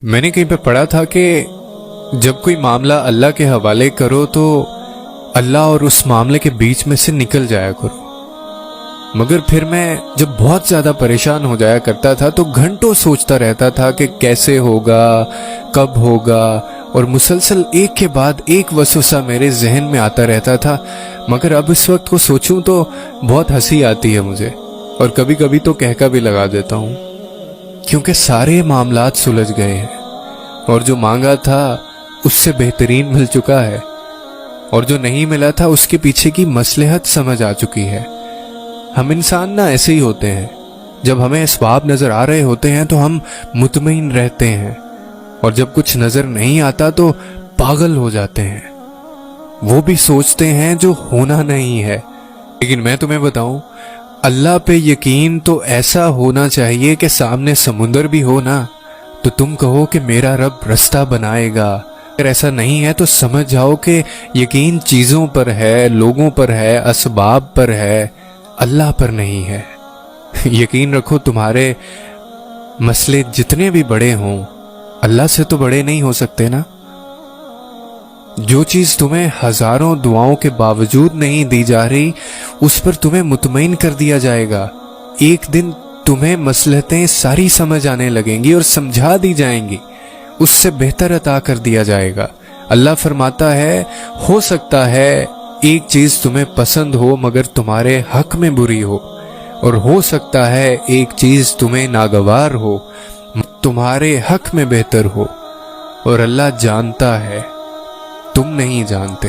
میں نے کہیں پہ پڑھا تھا کہ جب کوئی معاملہ اللہ کے حوالے کرو تو اللہ اور اس معاملے کے بیچ میں سے نکل جایا کرو، مگر پھر میں جب بہت زیادہ پریشان ہو جایا کرتا تھا تو گھنٹوں سوچتا رہتا تھا کہ کیسے ہوگا، کب ہوگا، اور مسلسل ایک کے بعد ایک وسوسہ میرے ذہن میں آتا رہتا تھا۔ مگر اب اس وقت کو سوچوں تو بہت ہنسی آتی ہے مجھے، اور کبھی کبھی تو کہکا بھی لگا دیتا ہوں، کیونکہ سارے معاملات سلجھ گئے ہیں، اور جو مانگا تھا اس سے بہترین مل چکا ہے، اور جو نہیں ملا تھا اس کے پیچھے کی مصلحت سمجھ آ چکی ہے۔ ہم انسان نہ ایسے ہی ہوتے ہیں، جب ہمیں اسباب نظر آ رہے ہوتے ہیں تو ہم مطمئن رہتے ہیں، اور جب کچھ نظر نہیں آتا تو پاگل ہو جاتے ہیں، وہ بھی سوچتے ہیں جو ہونا نہیں ہے۔ لیکن میں تمہیں بتاؤں، اللہ پہ یقین تو ایسا ہونا چاہیے کہ سامنے سمندر بھی ہو نا تو تم کہو کہ میرا رب رستہ بنائے گا۔ اگر ایسا نہیں ہے تو سمجھ جاؤ کہ یقین چیزوں پر ہے، لوگوں پر ہے، اسباب پر ہے، اللہ پر نہیں ہے۔ یقین رکھو تمہارے مسئلے جتنے بھی بڑے ہوں اللہ سے تو بڑے نہیں ہو سکتے نا۔ جو چیز تمہیں ہزاروں دعاؤں کے باوجود نہیں دی جا رہی اس پر تمہیں مطمئن کر دیا جائے گا۔ ایک دن تمہیں مصلحتیں ساری سمجھ آنے لگیں گی اور سمجھا دی جائیں گی، اس سے بہتر عطا کر دیا جائے گا۔ اللہ فرماتا ہے، ہو سکتا ہے ایک چیز تمہیں پسند ہو مگر تمہارے حق میں بری ہو، اور ہو سکتا ہے ایک چیز تمہیں ناگوار ہو تمہارے حق میں بہتر ہو، اور اللہ جانتا ہے، تم نہیں جانتے۔